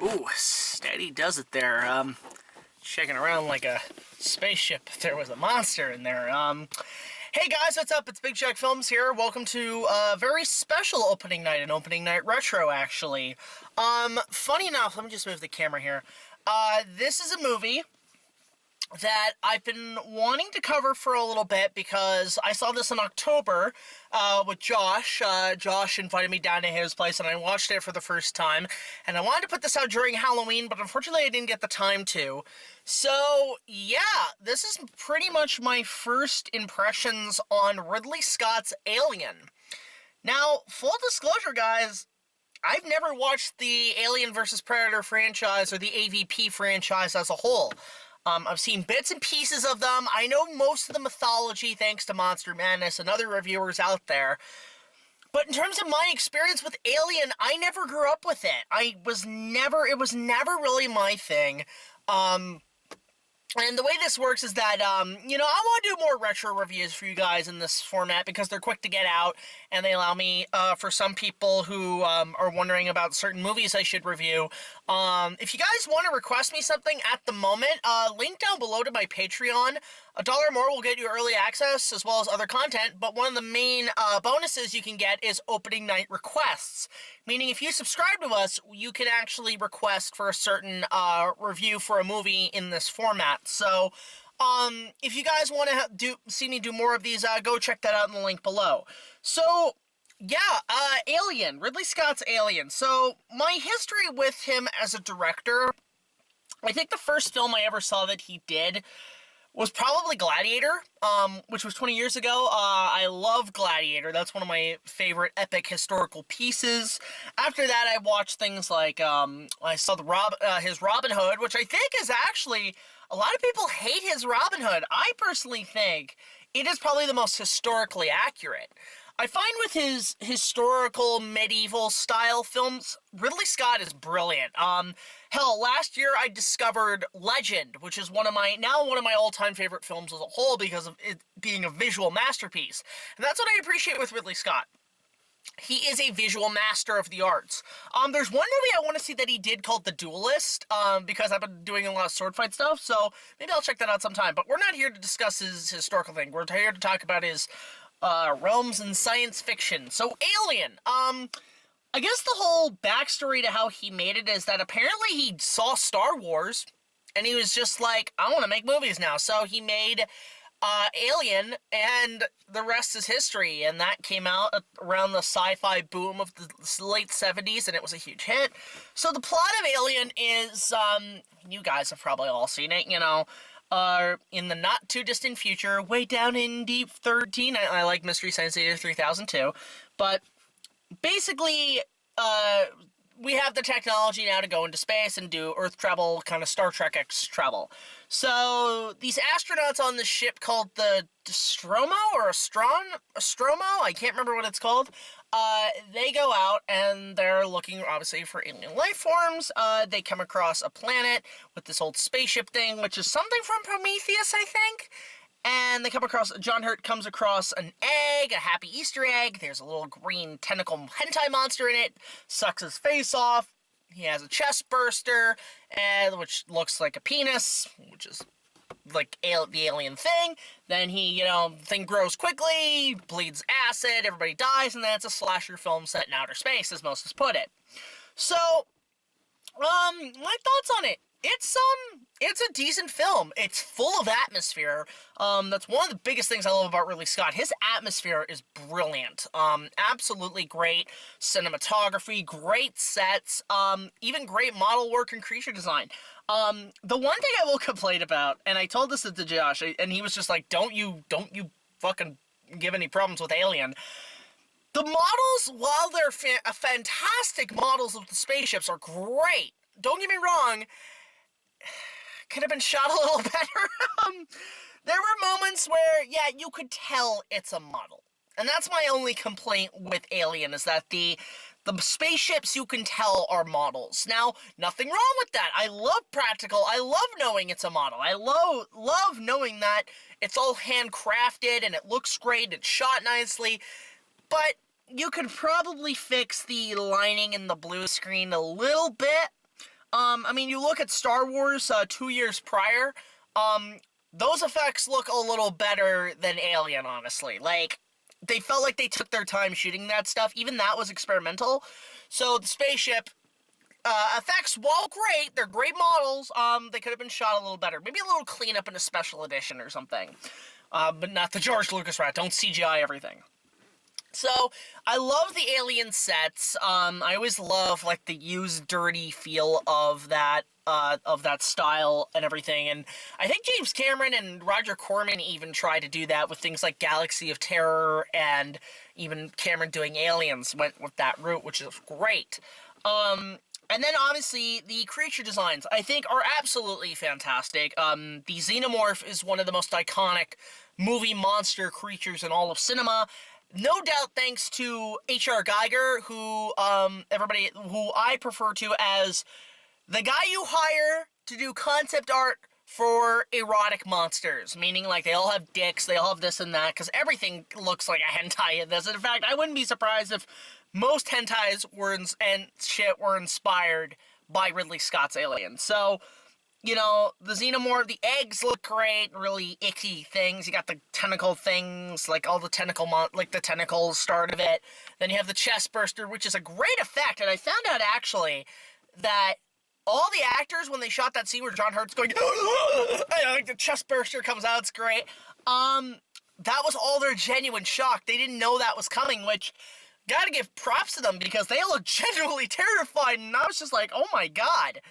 Ooh, steady does it there. Checking around like a spaceship if there was a monster in there. Hey guys, what's up? It's BigJackFilms here. Welcome to a very special opening night, an opening night retro, actually. Funny enough, let me just move the camera here. This is a movie that I've been wanting to cover for a little bit because I saw this in October with Josh. Josh invited me down to his place and I watched it for the first time. And I wanted to put this out during Halloween, but unfortunately I didn't get the time to. So, yeah, this is pretty much my first impressions on Ridley Scott's Alien. Now, full disclosure, guys, I've never watched the Alien vs. Predator franchise or the AVP franchise as a whole. I've seen bits and pieces of them. I know most of the mythology thanks to Monster Madness and other reviewers out there. But in terms of my experience with Alien, I never grew up with it. It was never really my thing. And the way this works is that, I want to do more retro reviews for you guys in this format because they're quick to get out, and they allow me, for some people who are wondering about certain movies I should review. If you guys want to request me something at the moment, link down below to my Patreon. $1 more will get you early access as well as other content, but one of the main bonuses you can get is opening night requests. Meaning if you subscribe to us, you can actually request for a certain review for a movie in this format. So, if you guys want to see me do more of these, go check that out in the link below. So, yeah, Alien, Ridley Scott's Alien. So, my history with him as a director, I think the first film I ever saw that he did was probably Gladiator, which was 20 years ago. I love Gladiator. That's one of my favorite epic historical pieces. After that, I watched things like, I saw his Robin Hood, which I think is actually, a lot of people hate his Robin Hood. I personally think it is probably the most historically accurate. I find with his historical medieval style films, Ridley Scott is brilliant. Hell, last year I discovered Legend, which is one of my all-time favorite films as a whole because of it being a visual masterpiece. And that's what I appreciate with Ridley Scott. He is a visual master of the arts. There's one movie I want to see that he did called The Duelist, because I've been doing a lot of sword fight stuff, so maybe I'll check that out sometime. But we're not here to discuss his historical thing. We're here to talk about his realms and science fiction. So, Alien. I guess the whole backstory to how he made it is that apparently he saw Star Wars, and he was just like, I want to make movies now. So he made Alien, and the rest is history. And that came out around the sci-fi boom of the late 70s, and it was a huge hit. So the plot of Alien is, you guys have probably all seen it, in the not-too-distant future, way down in Deep 13. I like Mystery Science Theater 3002. But basically, we have the technology now to go into space and do Earth travel, kind of Star Trek-X travel. So, these astronauts on this ship called the Nostromo, or Nostromo, I can't remember what it's called, they go out and they're looking, obviously, for alien life forms. They come across a planet with this old spaceship thing, which is something from Prometheus, I think. And John Hurt comes across an egg, a happy Easter egg. There's a little green tentacle hentai monster in it, sucks his face off. He has a chest burster, which looks like a penis, which is like the alien thing. Then thing grows quickly, bleeds acid, everybody dies, and then it's a slasher film set in outer space, as most put it. So, my thoughts on it. It's a decent film. It's full of atmosphere. That's one of the biggest things I love about Ridley Scott. His atmosphere is brilliant. Absolutely great cinematography, great sets, even great model work and creature design. The one thing I will complain about, and I told this to Josh, and he was just like, don't you fucking give any problems with Alien. The models, while they're fantastic models of the spaceships, are great. Don't get me wrong, could have been shot a little better. There were moments where, yeah, you could tell it's a model. And that's my only complaint with Alien, is that the spaceships you can tell are models. Now, nothing wrong with that. I love practical. I love knowing it's a model. I love knowing that it's all handcrafted and it looks great, it's shot nicely. But you could probably fix the lining in the blue screen a little bit. I mean, you look at Star Wars 2 years prior, those effects look a little better than Alien, honestly. Like, they felt like they took their time shooting that stuff. Even that was experimental. So the spaceship effects, while great, they're great models, they could have been shot a little better. Maybe a little cleanup in a special edition or something. But not the George Lucas route. Don't CGI everything. So, I love the Alien sets. I always love, like, the used, dirty feel of that style and everything. And I think James Cameron and Roger Corman even tried to do that with things like Galaxy of Terror, and even Cameron doing Aliens went with that route, which is great. And then, obviously, the creature designs, I think, are absolutely fantastic. The Xenomorph is one of the most iconic movie monster creatures in all of cinema. No doubt thanks to H.R. Geiger, who I prefer to as the guy you hire to do concept art for erotic monsters. Meaning, like, they all have dicks, they all have this and that, because everything looks like a hentai in this. In fact, I wouldn't be surprised if most hentais were inspired by Ridley Scott's Alien. So, you know, the Xenomorph, the eggs look great, really icky things. You got the tentacle things, like all the the tentacles start of it. Then you have the chest burster, which is a great effect. And I found out, actually, that all the actors, when they shot that scene where John Hurt's going, like the chest burster comes out, it's great. That was all their genuine shock. They didn't know that was coming, which, gotta give props to them, because they look genuinely terrified, and I was just like, oh my god.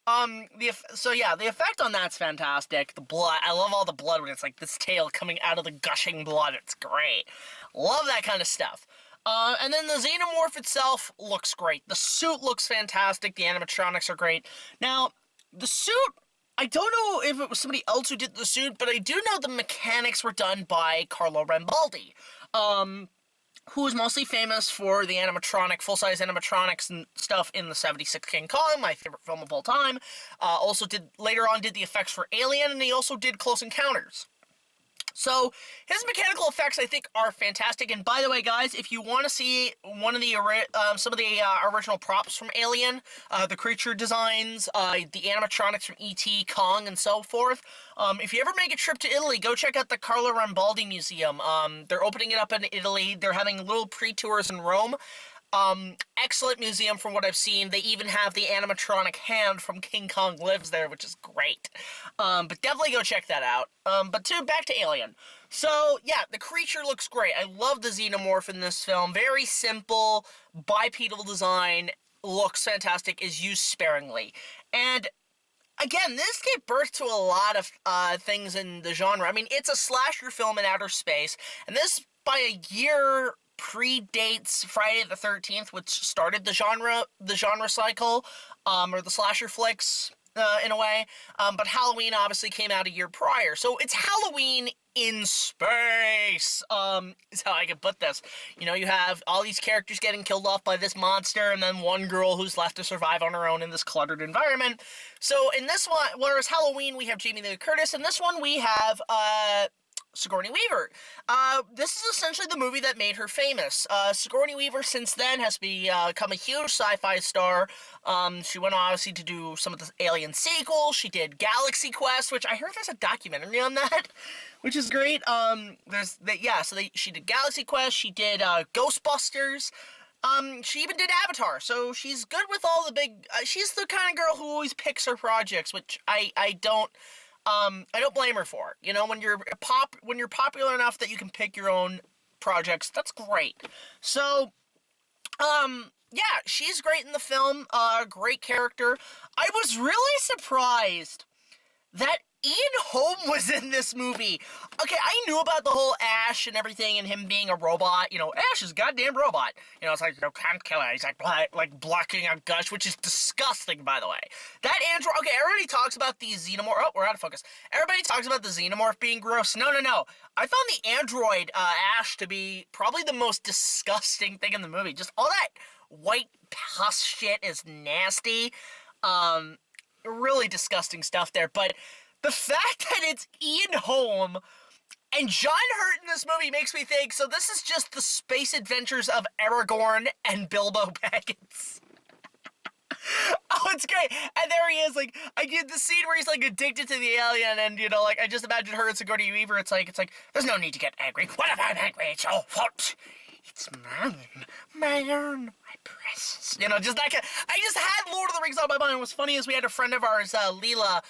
The effect on that's fantastic. The blood, I love all the blood when it's like this tail coming out of the gushing blood. It's great. Love that kind of stuff. And then the Xenomorph itself looks great. The suit looks fantastic. The animatronics are great. Now, the suit, I don't know if it was somebody else who did the suit, but I do know the mechanics were done by Carlo Rambaldi. Who is mostly famous for the full-size animatronics and stuff in the 76 King Kong, my favorite film of all time. Later on did the effects for Alien, and he also did Close Encounters. So, his mechanical effects, I think, are fantastic. And by the way, guys, if you want to see some of the original props from Alien, the creature designs, the animatronics from E.T., Kong, and so forth, if you ever make a trip to Italy, go check out the Carlo Rambaldi Museum. They're opening it up in Italy. They're having little pre-tours in Rome. Excellent museum from what I've seen. They even have the animatronic hand from King Kong lives there, which is great. But definitely go check that out. Back to Alien. So, yeah, the creature looks great. I love the Xenomorph in this film. Very simple, bipedal design, looks fantastic, is used sparingly. And, again, this gave birth to a lot of things in the genre. I mean, it's a slasher film in outer space, and this, by a year, predates Friday the 13th, which started the genre cycle, or the slasher flicks, in a way. But Halloween obviously came out a year prior. So it's Halloween in space, is how I can put this. You know, you have all these characters getting killed off by this monster, and then one girl who's left to survive on her own in this cluttered environment. So in this one, whereas Halloween we have Jamie Lee Curtis, in this one we have, Sigourney Weaver. This is essentially the movie that made her famous. Sigourney Weaver since then has become a huge sci-fi star. She went obviously to do some of the Alien sequels. She did Galaxy Quest, which I heard there's a documentary on that, which is great. She did Galaxy Quest. She did Ghostbusters. She even did Avatar, so she's good with all the big. She's the kind of girl who always picks her projects, which I don't blame her for. You know, when you're popular enough that you can pick your own projects, that's great. So, yeah, she's great in the film. Great character. I was really surprised that Ian Holm was in this movie. Okay, I knew about the whole Ash and everything and him being a robot. You know, Ash is a goddamn robot. You know, it's like, you know, can't kill it. He's like blocking a gush, which is disgusting, by the way. That android, okay, everybody talks about the Xenomorph. Oh, we're out of focus. Everybody talks about the Xenomorph being gross. No. I found the android, Ash, to be probably the most disgusting thing in the movie. Just all that white pus shit is nasty. Really disgusting stuff there, but the fact that it's Ian Holm And John Hurt in this movie makes me think, so this is just the space adventures of Aragorn and Bilbo Baggins. Oh, it's great. And there he is, like, I get the scene where he's, like, addicted to the alien, and, you know, like, I just imagine her and Sigourney Weaver, it's like, there's no need to get angry. What if I'm angry? It's your fault. It's mine, my precious. You know, just like, I just had Lord of the Rings on my mind. What's funny is we had a friend of ours, Leela,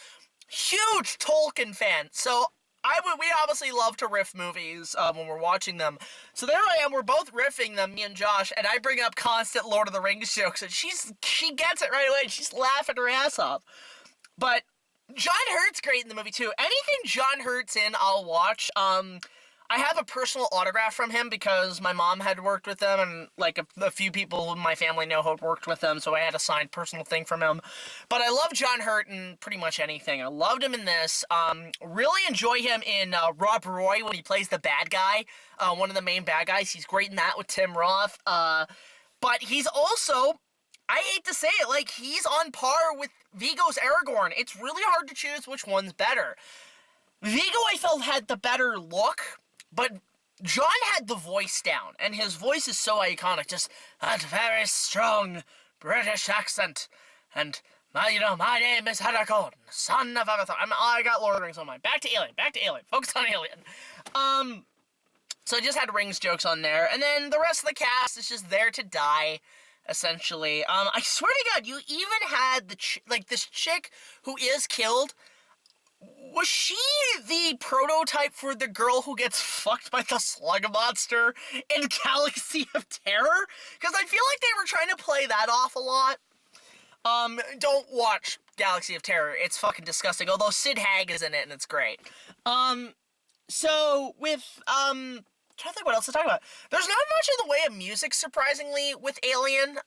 huge Tolkien fan, so we obviously love to riff movies when we're watching them. So there I am, we're both riffing them, me and Josh, and I bring up constant Lord of the Rings jokes, and she gets it right away. She's laughing her ass off. But John Hurt's great in the movie, too. Anything John Hurt's in, I'll watch. I have a personal autograph from him because my mom had worked with him, and like a few people in my family know who had worked with him, so I had a signed personal thing from him. But I love John Hurt in pretty much anything. I loved him in this. Really enjoy him in Rob Roy when he plays the bad guy, one of the main bad guys. He's great in that with Tim Roth. But he's also, I hate to say it, like, he's on par with Viggo's Aragorn. It's really hard to choose which one's better. Viggo, I felt, had the better look, but John had the voice down, and his voice is so iconic, just a very strong British accent, and my name is Heron, son of Avatar. I got Lord of the Rings on mine. Back to Alien. Focus on Alien. So I just had Rings jokes on there, and then the rest of the cast is just there to die, essentially. I swear to God, you even had this chick who is killed. Was she the prototype for the girl who gets fucked by the slug monster in Galaxy of Terror? Because I feel like they were trying to play that off a lot. Don't watch Galaxy of Terror. It's fucking disgusting. Although Sid Haig is in it and it's great. So with, I'm trying to think what else to talk about. There's not much in the way of music, surprisingly, with Alien.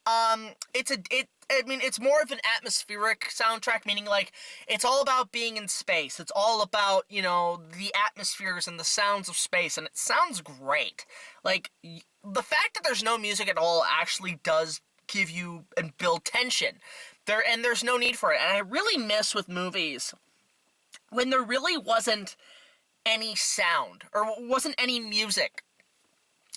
It's more of an atmospheric soundtrack, meaning, like, it's all about being in space. It's all about, you know, the atmospheres and the sounds of space, and it sounds great. Like, the fact that there's no music at all actually does give you and build tension. There's no need for it. And I really miss with movies when there really wasn't any sound, or wasn't any music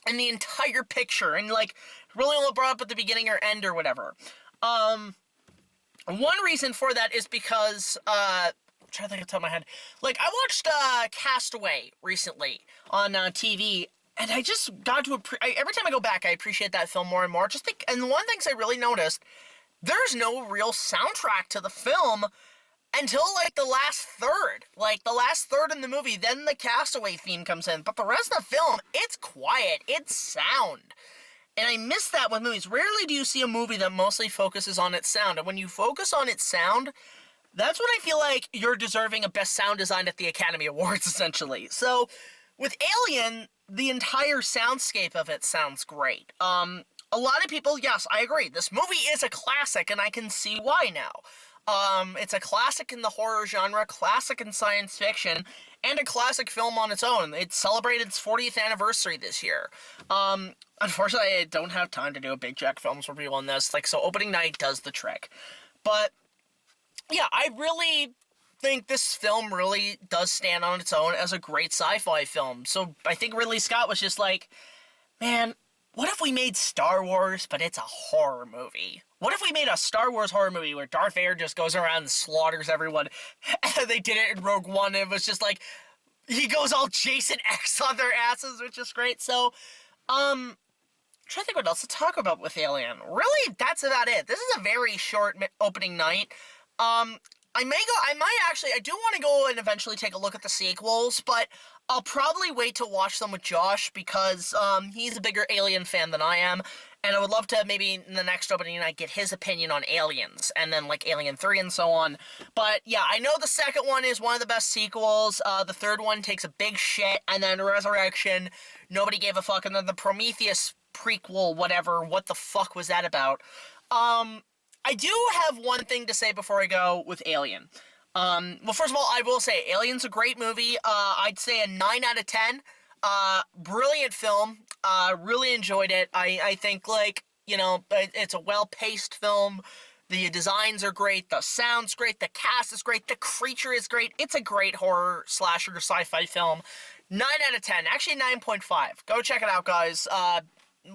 in the entire picture, and, like, really only brought up at the beginning or end or whatever. One reason for that is because, I'm trying to think off the top of my head. Like, I watched, Castaway recently on, TV, and I just got to, every time I go back, I appreciate that film more and more. And one of the things I really noticed, there's no real soundtrack to the film until, like, the last third. Like, the last third in the movie, then the Castaway theme comes in. But the rest of the film, it's quiet. It's sound. And I miss that with movies. Rarely do you see a movie that mostly focuses on its sound. And when you focus on its sound, that's when I feel like you're deserving of Best Sound Design at the Academy Awards, essentially. So, with Alien, the entire soundscape of it sounds great. A lot of people, yes, I agree. This movie is a classic, and I can see why now. It's a classic in the horror genre, classic in science fiction, and a classic film on its own. It celebrated its 40th anniversary this year. Unfortunately, I don't have time to do a Big Jack Films review on this, so opening night does the trick. But, yeah, I really think this film really does stand on its own as a great sci-fi film. So I think Ridley Scott was just like, man, what if we made Star Wars, but it's a horror movie? What if we made a Star Wars horror movie where Darth Vader just goes around and slaughters everyone? And they did it in Rogue One, and it was just like, he goes all Jason X on their asses, which is great. So, I'm trying to think what else to talk about with Alien. Really, that's about it. This is a very short opening night. I do want to go and eventually take a look at the sequels, but I'll probably wait to watch them with Josh because he's a bigger Alien fan than I am, and I would love to maybe in the next opening night get his opinion on Aliens, and then like Alien 3 and so on. But yeah, I know the second one is one of the best sequels, the third one takes a big shit, and then Resurrection, nobody gave a fuck, and then the Prometheus prequel, whatever, what the fuck was that about? I do have one thing to say before I go with Alien. Well, first of all, I will say, Alien's a great movie. I'd say a 9 out of 10. Brilliant film. Really enjoyed it. I think, it's a well-paced film. The designs are great. The sound's great. The cast is great. The creature is great. It's a great horror slasher sci-fi film. 9 out of 10. Actually, 9.5. Go check it out, guys.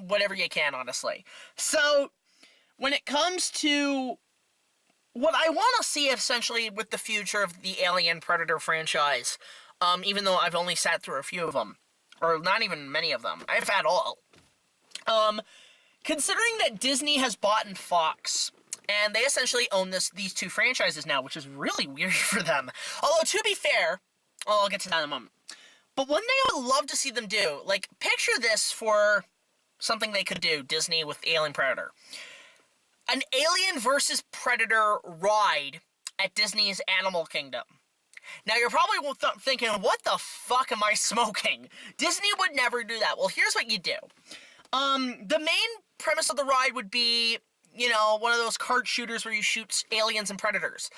Whatever you can, honestly. So, when it comes to what I want to see, essentially, with the future of the Alien Predator franchise, even though I've only sat through a few of them, or not even many of them, I've had all. Considering that Disney has bought Fox, and they essentially own these two franchises now, which is really weird for them. Although, to be fair, I'll get to that in a moment. But one thing I would love to see them do, like, picture this for something they could do, Disney with Alien Predator. An Alien versus Predator ride at Disney's Animal Kingdom. Now, you're probably thinking, what the fuck am I smoking? Disney would never do that. Well, here's what you do. The main premise of the ride would be, you know, one of those cart shooters where you shoot aliens and predators.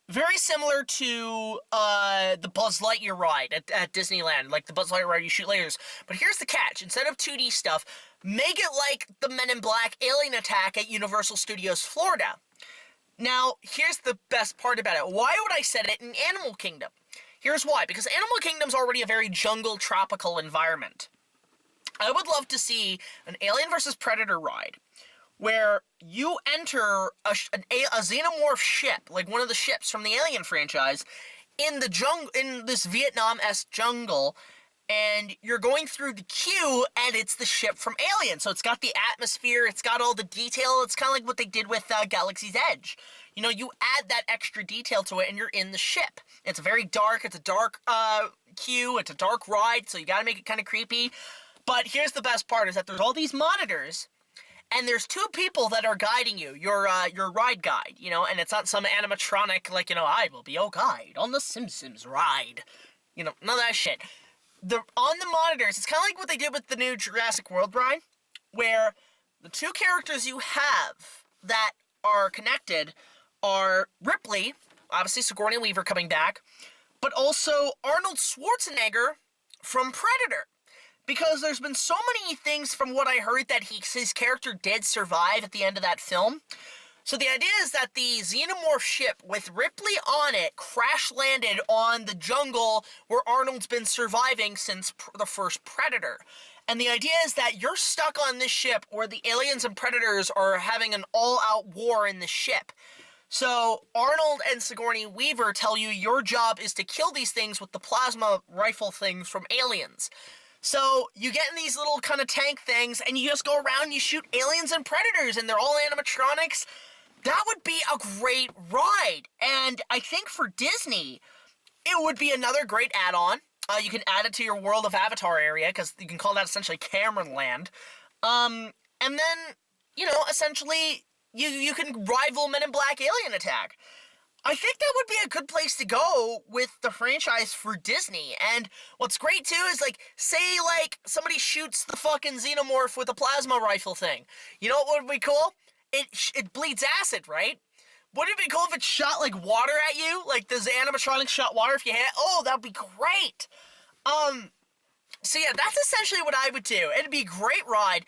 Very similar to the Buzz Lightyear ride at Disneyland, like the Buzz Lightyear ride, you shoot lasers. But here's the catch. Instead of 2D stuff, make it like the Men in Black alien attack at Universal Studios Florida. Now, here's the best part about it. Why would I set it in Animal Kingdom? Here's why. Because Animal Kingdom's already a very jungle, tropical environment. I would love to see an Alien vs. Predator ride where you enter a xenomorph ship, like one of the ships from the Alien franchise, in this Vietnam-esque jungle, and you're going through the queue, and it's the ship from Alien. So it's got the atmosphere, it's got all the detail. It's kind of like what they did with Galaxy's Edge. You know, you add that extra detail to it, and you're in the ship. It's very dark. It's a dark queue. It's a dark ride, so you gotta make it kind of creepy. But here's the best part, is that there's all these monitors, and there's two people that are guiding you, your ride guide, you know, and it's not some animatronic, like, you know, I will be your guide on the Simpsons ride. You know, none of that shit. On the monitors, it's kind of like what they did with the new Jurassic World ride, where the two characters you have that are connected are Ripley, obviously Sigourney Weaver coming back, but also Arnold Schwarzenegger from Predator. Because there's been so many things from what I heard that his character did survive at the end of that film. So the idea is that the xenomorph ship with Ripley on it crash-landed on the jungle where Arnold's been surviving since the first Predator. And the idea is that you're stuck on this ship where the aliens and predators are having an all-out war in the ship. So Arnold and Sigourney Weaver tell you your job is to kill these things with the plasma rifle things from Aliens. So you get in these little kind of tank things, and you just go around and you shoot aliens and predators, and they're all animatronics. That would be a great ride. And I think for Disney, it would be another great add-on. You can add it to your World of Avatar area, because you can call that essentially Cameron Land. And then, you know, essentially, you can rival Men in Black Alien Attack. I think that would be a good place to go with the franchise for Disney. And what's great, too, is, like, say, like, somebody shoots the fucking xenomorph with a plasma rifle thing. You know what would be cool? It bleeds acid, right? Wouldn't it be cool if it shot, like, water at you? Like, the animatronics shot water if you hit it? Oh, that would be great! So yeah, that's essentially what I would do. It'd be a great ride.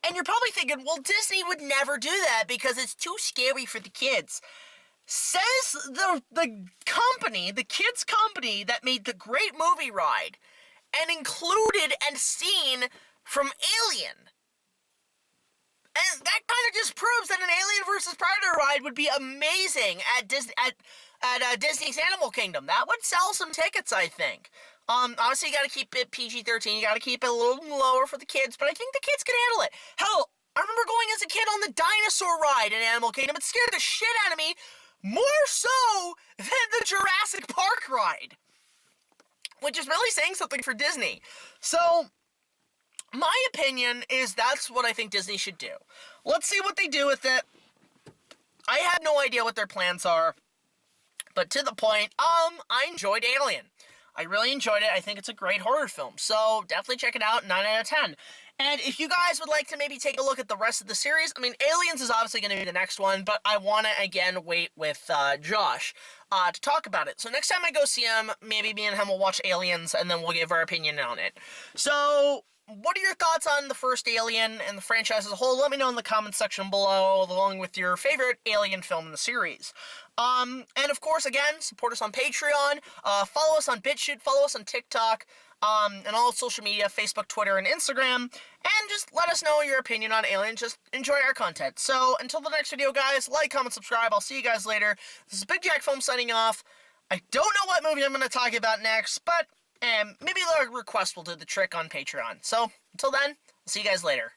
And you're probably thinking, well, Disney would never do that because it's too scary for the kids. Says the company, the kids' company that made the great movie ride and included and seen from Alien. And that kind of just proves that an Alien vs. Predator ride would be amazing at Disney's Animal Kingdom. That would sell some tickets, I think. Obviously, you gotta keep it PG-13. You gotta keep it a little lower for the kids, but I think the kids can handle it. Hell, I remember going as a kid on the dinosaur ride in Animal Kingdom. It scared the shit out of me. More so than the Jurassic Park ride. Which is really saying something for Disney. So, my opinion is that's what I think Disney should do. Let's see what they do with it. I have no idea what their plans are. But to the point, I enjoyed Alien. I really enjoyed it. I think it's a great horror film. So, definitely check it out. 9 out of 10. And if you guys would like to maybe take a look at the rest of the series, I mean, Aliens is obviously going to be the next one, but I want to, again, wait with Josh to talk about it. So next time I go see him, maybe me and him will watch Aliens, and then we'll give our opinion on it. So, what are your thoughts on the first Alien and the franchise as a whole? Let me know in the comments section below, along with your favorite Alien film in the series. And of course, again, support us on Patreon, follow us on BitChute, follow us on TikTok, and all social media, Facebook, Twitter, and Instagram, and just let us know your opinion on Alien. Just enjoy our content. So, until the next video, guys, like, comment, subscribe. I'll see you guys later. This is BigJackFilms signing off. I don't know what movie I'm going to talk about next, but maybe the request will do the trick on Patreon. So, until then, I'll see you guys later.